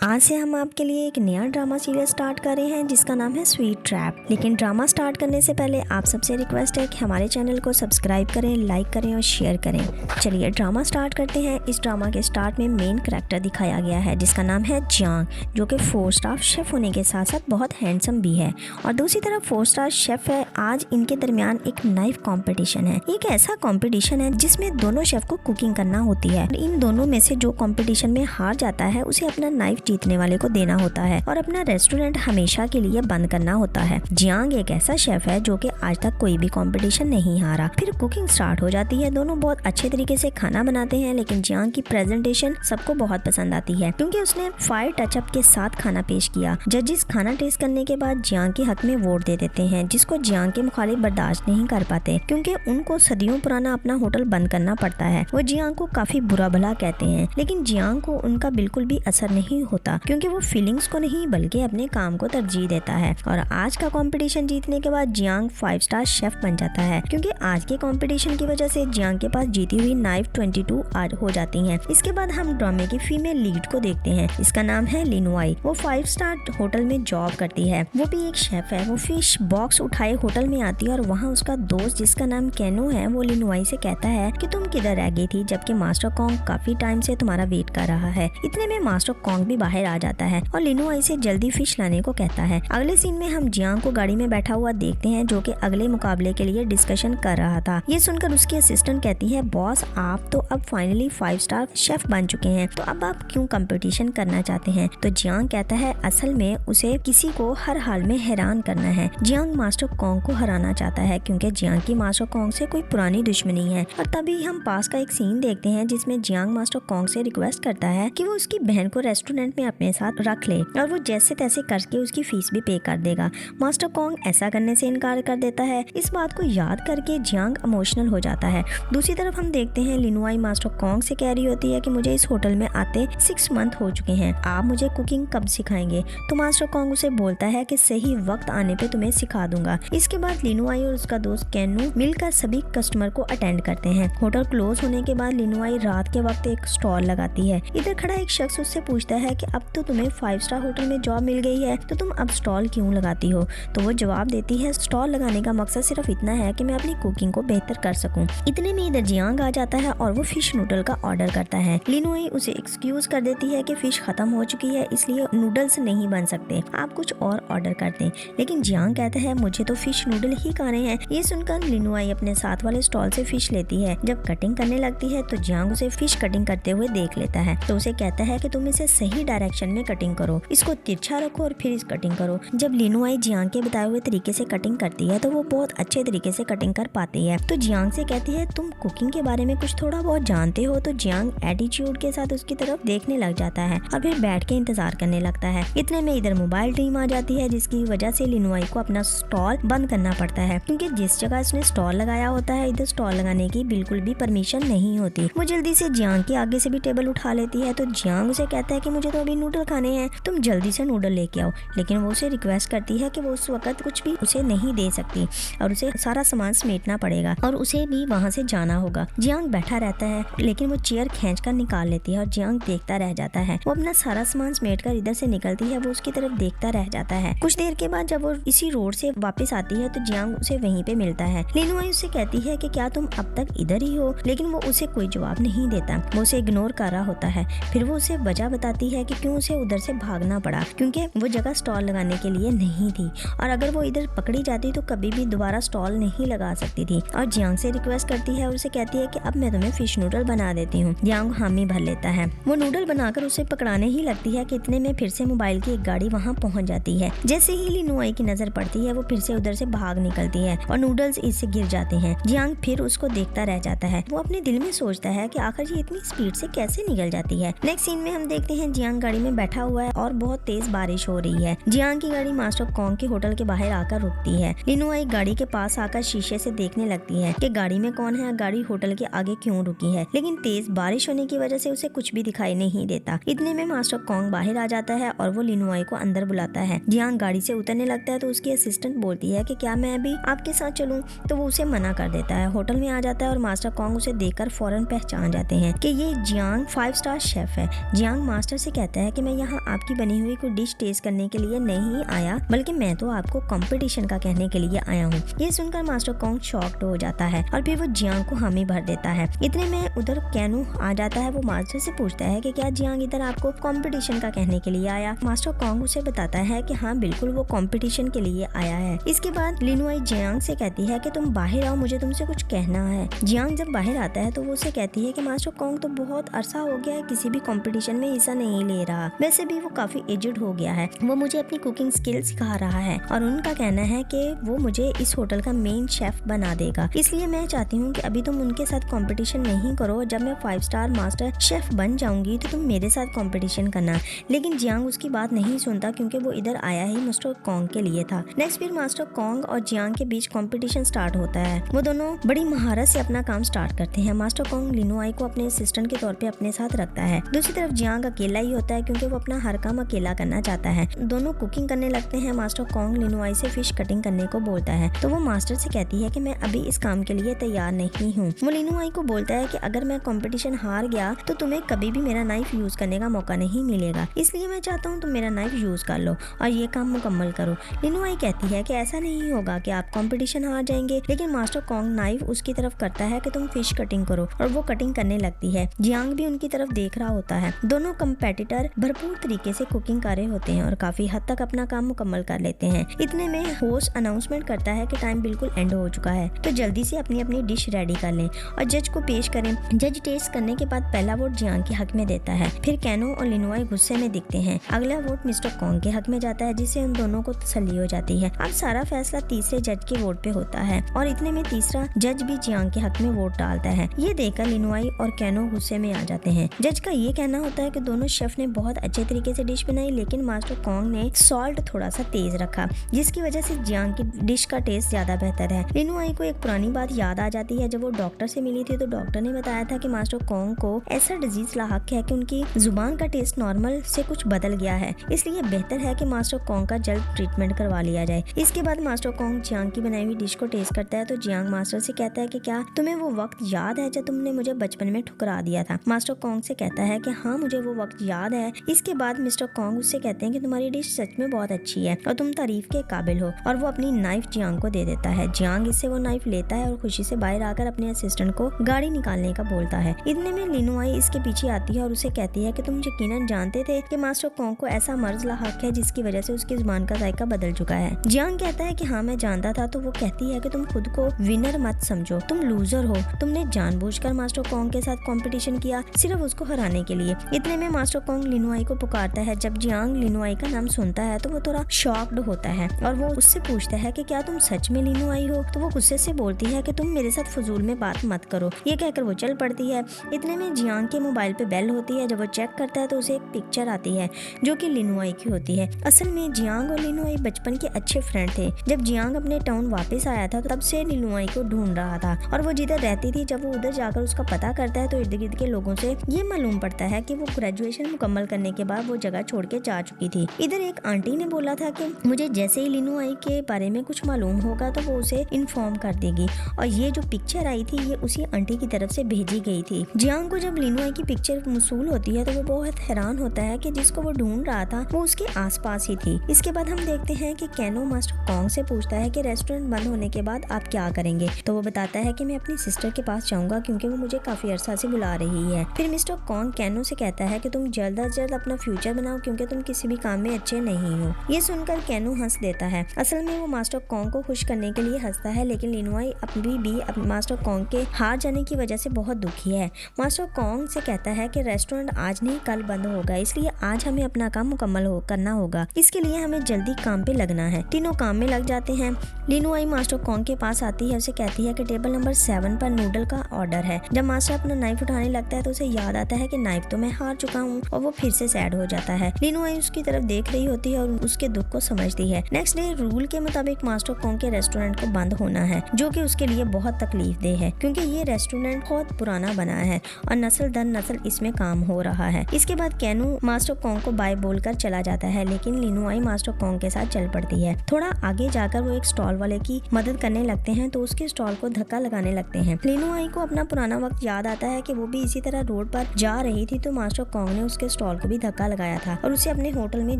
आज से हम आपके लिए एक नया ड्रामा सीरियल स्टार्ट कर रहे हैं जिसका नाम है स्वीट ट्रैप। लेकिन ड्रामा स्टार्ट करने से पहले आप सबसे रिक्वेस्ट है कि हमारे चैनल को सब्सक्राइब करें, लाइक करें और शेयर करें। चलिए ड्रामा स्टार्ट करते हैं। इस ड्रामा के स्टार्ट में मेन कैरेक्टर दिखाया गया है जिसका नाम है जियांग, जो कि 4 स्टार शेफ होने के साथ साथ बहुत हैंडसम भी है। और दूसरी तरफ 4 स्टार शेफ है। आज इनके दरमियान एक नाइफ कॉम्पिटिशन है। एक ऐसा कॉम्पिटिशन है जिसमें दोनों शेफ को कुकिंग करना होती है। इन दोनों में से जो कॉम्पिटिशन में हार जाता है उसे अपना नाइफ जीतने वाले को देना होता है और अपना रेस्टोरेंट हमेशा के लिए बंद करना होता है। जियांग एक ऐसा शेफ है जो कि आज तक कोई भी कंपटीशन नहीं हारा। फिर कुकिंग स्टार्ट हो जाती है। दोनों बहुत अच्छे तरीके से खाना बनाते हैं, लेकिन जियांग की प्रेजेंटेशन सबको बहुत पसंद आती है क्योंकि उसने फायर टचअप के साथ खाना पेश किया। जजेस खाना टेस्ट करने के बाद जियांग के हक में वोट दे देते हैं, जिसको जियांग के मुखालिफ बर्दाश्त नहीं कर पाते क्योंकि उनको सदियों पुराना अपना होटल बंद करना पड़ता है। वो जियांग को काफी बुरा भला कहते हैं, लेकिन जियांग को उनका बिल्कुल भी असर नहीं होता क्योंकि वो फीलिंग्स को नहीं बल्कि अपने काम को तरजीह देता है। और आज का कंपटीशन जीतने के बाद जियांग 5 स्टार शेफ बन जाता है क्योंकि आज के कंपटीशन की वजह से जियांग के पास जीती हुई नाइफ 22 हो जाती हैं। इसके बाद हम ड्रामे की फीमेल लीड को देखते हैं। इसका नाम है लिनवाई। वो 5 स्टार होटल में जॉब करती है। वो भी एक शेफ है। वो फिश बॉक्स उठाए होटल में आती है और वहाँ उसका दोस्त जिसका नाम केनो है वो लिनवाई से कहता है कि तुम किधर रह गई थी जबकि मास्टर कॉन्ग काफी टाइम से तुम्हारा वेट कर रहा है। इतने में मास्टर कॉन्ग भी बाहर आ जाता है और लिनवाई से जल्दी फिश लाने को कहता है। अगले सीन में हम जियांग को गाड़ी में बैठा हुआ देखते हैं जो कि अगले मुकाबले के लिए डिस्कशन कर रहा था। ये सुनकर उसकी असिस्टेंट कहती है, बॉस आप तो अब फाइनली 5 स्टार शेफ बन चुके हैं, तो अब आप क्यों कंपटीशन करना चाहते हैं? तो जियांग कहता है असल में उसे किसी को हर हाल में हैरान करना है। जियांग मास्टर कॉन्ग को हराना चाहता है क्योंकि जियांग की मास्टर कॉन्ग से कोई पुरानी दुश्मनी है। और तभी हम पास का एक सीन देखते हैं जिसमें जियांग मास्टर कॉन्ग से रिक्वेस्ट करता है कि वो उसकी बहन को रेस्टोरेंट में अपने साथ रख ले और वो जैसे तैसे करके उसकी फीस भी पे कर देगा। मास्टर कॉन्ग ऐसा करने से इनकार कर देता है। इस बात को याद करके जियांग इमोशनल हो जाता है। दूसरी तरफ हम देखते हैं लिनवाई मास्टर कॉन्ग से कह रही होती है कि मुझे इस होटल में आते 6 मंथ हो चुके हैं, आप मुझे कुकिंग कब सिखाएंगे? तो मास्टर कॉन्ग उसे बोलता है कि सही वक्त आने पे तुम्हें सिखा दूंगा। इसके बाद लिनवाई और उसका दोस्त केनू मिलकर सभी कस्टमर को अटेंड करते हैं। होटल क्लोज होने के बाद लिनवाई रात के वक्त एक स्टॉल लगाती है। इधर खड़ा एक शख्स उससे पूछता है कि अब तो तुम्हें 5 स्टार होटल में जॉब मिल गई है, तो तुम अब स्टॉल क्यों लगाती हो? तो वो जवाब देती है, स्टॉल लगाने का मकसद सिर्फ इतना है कि मैं अपनी कुकिंग को बेहतर कर सकूं। इतने में इधर जियांग आ जाता है और वो फिश नूडल का ऑर्डर करता है। लिनोई उसे एक्सक्यूज कर देती है कि फिश खत्म हो चुकी है इसलिए नूडल्स नहीं बन सकते, आप कुछ और ऑर्डर कर दें। लेकिन जियांग कहता है मुझे तो फिश नूडल ही खाने हैं। ये सुनकर लिनोई अपने साथ वाले स्टॉल से फिश लेती है। जब कटिंग करने लगती है तो जियांग उसे फिश कटिंग करते हुए देख लेता है, तो उसे कहता है कि तुम इसे सही डायरेक्शन में कटिंग करो, इसको तिरछा रखो और फिर इस कटिंग करो। जब लिनोई जियांग के बताए हुए तरीके से कटिंग करती है तो वो बहुत अच्छे तरीके से कटिंग कर पाती है। तो जियांग से कहती है तुम कुकिंग के बारे में कुछ थोड़ा बहुत जानते हो? तो जियांग एटीट्यूड के साथ उसकी तरफ देखने लग जाता है और फिर बैठ के इंतजार करने लगता है। इतने में इधर मोबाइल टीम आ जाती है जिसकी वजह से लिनोई को अपना स्टॉल बंद करना पड़ता है क्योंकि जिस जगह उसने स्टॉल लगाया होता है इधर स्टॉल लगाने की बिल्कुल भी परमिशन नहीं होती। वो जल्दी से जियांग के आगे से भी टेबल उठा लेती है। तो जियांग उसे कहता है कि मुझे तो अभी नूडल खाने हैं, तुम जल्दी से नूडल लेके आओ। लेकिन वो उसे रिक्वेस्ट करती है कि वो उस वक्त कुछ भी उसे नहीं दे सकती और उसे सारा सामान समेटना पड़ेगा और उसे भी वहाँ से जाना होगा। जियांग बैठा रहता है लेकिन वो चेयर खींचकर निकाल लेती है और जियांग देखता रह जाता है। वो अपना सारा सामान समेटकर इधर से निकलती है, वो उसकी तरफ देखता रह जाता है। कुछ देर के बाद जब वो इसी रोड से वापस आती है तो जियांग उसे वहीं पे मिलता है। लिनोई उससे कहती है कि क्या तुम अब तक इधर ही हो? लेकिन वो उसे कोई जवाब नहीं देता, वो उसे इग्नोर कर रहा होता है। फिर वो उसे वजह बताती है कि क्यों उसे उधर से भागना पड़ा, क्योंकि वो जगह स्टॉल लगाने के लिए नहीं थी और अगर वो इधर पकड़ी जाती तो कभी भी दोबारा स्टॉल नहीं लगा सकती थी। और जियांग से रिक्वेस्ट करती है और उसे कहती है कि अब मैं तुम्हें फिश नूडल बना देती हूँ। जियांग हामी भर लेता है। वो नूडल बनाकर उसे पकड़ाने ही लगती है कि इतने में फिर से मोबाइल की एक गाड़ी वहाँ पहुँच जाती है। जैसे ही लिनोई की नजर पड़ती है वो फिर से उधर से भाग निकलती है और नूडल्स इससे गिर जाते हैं। जियांग फिर उसको देखता रह जाता है। वो अपने दिल में सोचता है कि आखिर ये इतनी स्पीड से कैसे निकल जाती है। नेक्स्ट सीन में हम देखते हैं जियांग गाड़ी में बैठा हुआ है और बहुत तेज बारिश हो रही है। जियांग की गाड़ी मास्टर कॉन्ग के होटल के बाहर आकर रुकती है। लिनोई गाड़ी के पास आकर शीशे से देखने लगती है कि गाड़ी में कौन है, गाड़ी होटल के आगे क्यों रुकी है। लेकिन तेज बारिश होने की वजह से उसे कुछ भी दिखाई नहीं देता। इतने में मास्टर कॉन्ग बाहर आ जाता है और वो लिनोई को अंदर बुलाता है। जियांग गाड़ी से उतरने लगता है तो उसकी असिस्टेंट बोलती है कि क्या मैं भी आपके साथ चलूं? तो वो उसे मना कर देता है। होटल में आ जाता है और मास्टर कॉन्ग उसे देखकर फौरन पहचान जाते हैं कि ये जियांग 5 स्टार शेफ है। जियांग मास्टर से कहता कहता है कि मैं यहाँ आपकी बनी हुई कोई डिश टेस्ट करने के लिए नहीं आया, बल्कि मैं तो आपको कंपटीशन का कहने के लिए आया हूँ। ये सुनकर मास्टर कॉन्ग शॉक्ड हो जाता है और फिर वो जियांग को हामी भर देता है। इतने में उधर कैनू आ जाता है। वो मास्टर से पूछता है कि क्या जियांग इधर आपको कंपटीशन का कहने के लिए आया। मास्टर कॉन्ग उसे बताता है कि हाँ बिल्कुल वो कंपटीशन के लिए आया है। इसके बाद लिनुआई जियांग से कहती है कि तुम बाहर आओ, मुझे तुमसे कुछ कहना है। जियांग जब बाहर आता है तो वो उसे कहती है कि मास्टर कॉन्ग तो बहुत अरसा हो गया है किसी भी कंपटीशन में हिस्सा नहीं ले रहा, वैसे भी वो काफी एजड हो गया है, वो मुझे अपनी कुकिंग स्किल सिखा रहा है और उनका कहना है कि वो मुझे इस होटल का मेन शेफ बना देगा, इसलिए मैं चाहती हूँ कि अभी तुम उनके साथ कंपटीशन नहीं करो, जब मैं 5 स्टार मास्टर शेफ बन जाऊंगी तो तुम मेरे साथ कंपटीशन करना। लेकिन जियांग उसकी बात नहीं सुनता क्योंकि वो इधर आया ही मास्टर कॉन्ग के लिए था। नेक्स्ट फिर मास्टर कॉन्ग और जियांग के बीच कंपटीशन स्टार्ट होता है। वो दोनों बड़ी महारत से अपना काम स्टार्ट करते हैं। मास्टर कॉन्ग लिनुआई को अपने असिस्टेंट के तौर पे अपने साथ रखता है। दूसरी तरफ जियांग अकेला ही होता है क्योंकि वो अपना हर काम अकेला करना चाहता है। दोनों कुकिंग करने लगते हैं। मास्टर कॉन्ग लिनुआई से फिश कटिंग करने को बोलता है तो वो मास्टर से कहती है कि मैं अभी इस काम के लिए तैयार नहीं हूँ। वो लिनुआई को बोलता है कि अगर मैं कंपटीशन हार गया तो तुम्हें कभी भी मेरा नाइफ यूज करने का मौका नहीं मिलेगा, इसलिए मैं चाहता हूँ तुम मेरा नाइफ यूज कर लो और ये काम मुकम्मल करो। लिनुआई कहती है कि ऐसा नहीं होगा कि आप कंपटीशन हार जाएंगे, लेकिन मास्टर कॉन्ग नाइफ उसकी तरफ करता है कि तुम फिश कटिंग करो और वो कटिंग करने लगती है। जियांग भी उनकी तरफ देख रहा होता है। दोनों कंपेटिटर भरपूर तरीके से कुकिंग कर रहे होते हैं और काफी हद तक अपना काम मुकम्मल कर लेते हैं। इतने में होस्ट अनाउंसमेंट करता है कि टाइम बिल्कुल एंड हो चुका है, तो जल्दी से अपनी अपनी डिश रेडी कर लें और जज को पेश करें। जज टेस्ट करने के बाद पहला वोट जियांग के हक में देता है। फिर कैनो और लिनुआई गुस्से में दिखते हैं। अगला वोट मिस्टर कॉन्ग के हक में जाता है, जिससे उन दोनों को तसल्ली हो जाती है। अब सारा फैसला तीसरे जज के वोट पे होता है और इतने में तीसरा जज भी जियांग के हक में वोट डालता है। ये देखकर लिनुआई और कैनो गुस्से में आ जाते हैं। जज का ये कहना होता है कि दोनों शेफ ने बहुत अच्छे तरीके से डिश बनाई, लेकिन मास्टर कॉन्ग ने सॉल्ट थोड़ा सा तेज रखा, जिसकी वजह से जियांग की डिश का टेस्ट ज्यादा बेहतर है। लिनुआई को एक पुरानी बात याद आ जाती है। जब वो डॉक्टर से मिली थी तो डॉक्टर ने बताया था कि मास्टर कॉन्ग को ऐसा डिजीज लाहक है कि उनकी जुबान का टेस्ट नॉर्मल से कुछ बदल गया है, इसलिए बेहतर है कि मास्टर कॉन्ग का जल्द ट्रीटमेंट करवा लिया जाए। इसके बाद मास्टर कॉन्ग जियांग की बनाई हुई डिश को टेस्ट करता है तो जियांग मास्टर से कहता है कि क्या तुम्हें वो वक्त याद है जब तुमने मुझे बचपन में ठुकरा दिया था। मास्टर कॉन्ग से कहता है कि हाँ मुझे वो वक्त याद है। इसके बाद मिस्टर कॉन्ग उससे कहते हैं कि तुम्हारी डिश सच में बहुत अच्छी है और तुम तारीफ के काबिल हो, और वो अपनी नाइफ जियांग को दे देता है। जियांग इससे वो नाइफ लेता है और खुशी से बाहर आकर अपने असिस्टेंट को गाड़ी निकालने का बोलता है। इतने में लिनुआई इसके पीछे आती है और उसे कहती है कि तुम यकीनन जानते थे कि मास्टर कॉन्ग को ऐसा मर्ज लाहक है जिसकी वजह से उसकी जुबान का जायका बदल चुका है। जियांग कहता है कि हाँ मैं जानता था। तो वो कहती है कि तुम खुद को विनर मत समझो, तुम लूजर हो, तुमने जानबूझकर मास्टर कॉन्ग के साथ कंपटीशन किया सिर्फ उसको हराने के लिए। इतने में मास्टर कॉन्ग लिनुआई को पुकारता है। जब जियांग लिनुआई का नाम सुनता है तो वो थोड़ा शॉक्ड होता है और वो उससे पूछता है कि क्या तुम सच में लिनुआई हो। तो वो गुस्से से बोलती है कि तुम मेरे साथ फजूल में बात मत करो। ये कहकर वो चल पड़ती है। इतने में जियांग के मोबाइल पे बेल होती है। जब वो चेक करता है तो उसे एक पिक्चर आती है जो कि लिनुआई की होती है। असल में जियांग और लिनुआई बचपन के अच्छे फ्रेंड थे। जब जियांग अपने टाउन वापस आया था तब से लिनुआई को ढूंढ रहा था और वो जिधर रहती थी, जब वो उधर जाकर उसका पता करता है तो इर्द गिर्द के लोगों से ये मालूम पड़ता है कि वो ग्रेजुएशन मुकम्मल करने के बाद वो जगह छोड़ के जा चुकी थी। इधर एक आंटी ने बोला था कि मुझे जैसे ही लिनुआई के बारे में कुछ मालूम होगा तो वो उसे इन्फॉर्म कर देगी, और ये जो पिक्चर आई थी ये उसी आंटी की तरफ से भेजी गई थी। जियांग को जब लिनुआई की पिक्चर मौसूल होती है तो वो बहुत हैरान होता है कि जिसको वो ढूंढ रहा था वो उसके आसपास ही थी। इसके बाद हम देखते हैं कि कैनो मास्टर कॉन्ग से पूछता है कि रेस्टोरेंट बंद होने के बाद आप क्या करेंगे। तो वो बताता है कि मैं अपनी सिस्टर के पास जाऊंगा क्योंकि वो मुझे काफी अरसा से बुला रही है। फिर मिस्टर कॉन्ग कैनो से कहता है कि तुम जल्द अज जल्द अपना फ्यूचर बनाओ क्योंकि तुम किसी भी काम में अच्छे नहीं हो। ये सुनकर कैनो हंस देता है। असल में वो मास्टर कॉन्ग को खुश करने के लिए हंसता है, लेकिन लिनुआई अभी भी मास्टर कॉन्ग के हार जाने की वजह से बहुत दुखी है। मास्टर कॉन्ग से कहता है कि रेस्टोरेंट आज नहीं कल बंद होगा, इसलिए आज हमें अपना काम मुकम्मल करना होगा। इसके लिए हमें जल्दी काम पे लगना है। तीनों काम में लग जाते हैं। लिनुआई मास्टर कॉन्ग के पास आती है, उसे कहती है कि टेबल नंबर 7 पर नूडल का ऑर्डर है। जब मास्टर अपना नाइफ उठाने लगता है तो उसे याद आता है कि नाइफ तो मैं हार चुका हूँ, और वो फिर से सैड हो जाता है। लिनुआई उसकी तरफ देख रही होती है और उसके दुख को समझती है। नेक्स्ट डे रूल के मुताबिक मास्टर कॉन्ग के रेस्टोरेंट को बंद होना है, जो कि उसके लिए बहुत तकलीफ दे है क्योंकि ये रेस्टोरेंट बहुत पुराना बना है और नस्ल दर नस्ल इसमें काम हो रहा है। इसके बाद कैनो मास्टर कॉन्ग को बाय बोलकर चला जाता है, लेकिन लिनुआई मास्टर कॉन्ग के साथ चल पड़ती है। थोड़ा आगे जाकर वो एक स्टॉल वाले की मदद करने लगते हैं तो उसके स्टॉल को धक्का लगाने लगते हैं। लिनुआई को अपना पुराना वक्त याद आता है कि वो भी इसी तरह रोड पर जा रही थी तो मास्टर कॉन्ग ने उसके स्टॉल को भी धक्का लगाया था और उसे अपने होटल में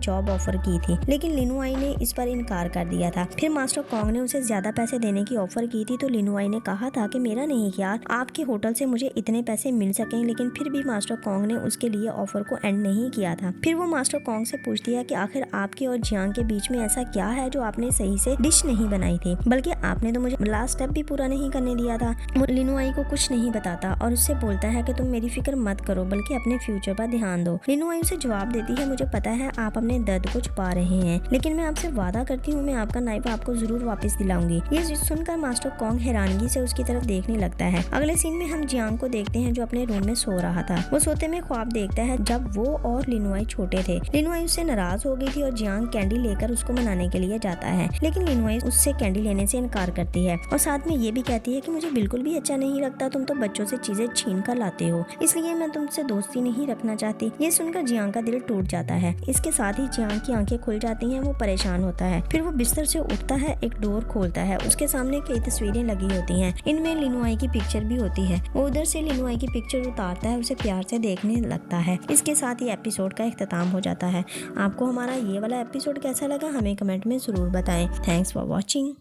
जॉब ऑफर की थी, लेकिन लिनुआई ने इस पर इनकार कर दिया था। फिर मास्टर कॉन्ग ने उसे ज्यादा पैसे देने की ऑफर की थी, तो लिनुआई ने कहा था कि मेरा नहीं ख्याल आपके होटल से मुझे इतने पैसे मिल सकें, लेकिन फिर भी मास्टर कॉन्ग ने उसके लिए ऑफर को एंड नहीं किया था। फिर वो मास्टर कॉन्ग से पूछती है कि आखिर आपके और जियांग के बीच में ऐसा क्या है जो आपने सही से डिश नहीं बनाई थी, बल्कि आपने तो मुझे लास्ट स्टेप भी पूरा नहीं करने दिया था। वो लिनुआई को कुछ नहीं बताता और उससे बोलता है कि तुम मेरी फिक्र मत करो, बल्कि अपने फ्यूचर पर ध्यान दो। लिनुआई उसे जवाब देती है, मुझे पता है आप अपने दर्द को छुपा रहे हैं, लेकिन मैं आपसे वादा करती हूँ मैं आपका नाइफ आपको जरूर वापस दिलाऊंगी। ये सुनकर मास्टर कॉन्ग हैरानगी से उसकी तरफ देखने लगता है। अगले सीन में हम जियांग को देखते हैं जो अपने रूम में सो रहा था। वो सोते में ख्वाब देखता है जब वो और लिनुआई छोटे थे। लिनुआई उससे नाराज हो गई थी और जियांग कैंडी लेकर उसको मनाने के लिए जाता है, लेकिन लिनुआई उससे कैंडी लेने से इनकार करती है और साथ में ये भी कहती है कि मुझे बिल्कुल भी अच्छा नहीं लगता, तुम तो बच्चों से चीजें छीन कर लाते हो, इसलिए मैं तुमसे दोस्ती नहीं रखना चाहती। ये सुनकर जियांग का दिल टूट जाता है। इसके साथ ही जियांग की आंखें खुल जाती हैं, वो परेशान होता है। फिर वो बिस्तर से उठता है, एक डोर खोलता है, उसके सामने कई तस्वीरें लगी होती हैं, इनमें लिनुआई की पिक्चर भी होती है। वो उधर से लिनुआई की पिक्चर उतारता है, उसे प्यार से देखने लगता है। इसके साथ ही एपिसोड का इख्तिताम हो जाता है। आपको हमारा ये वाला एपिसोड कैसा लगा हमें कमेंट में जरूर बताएं। Thanks for watching.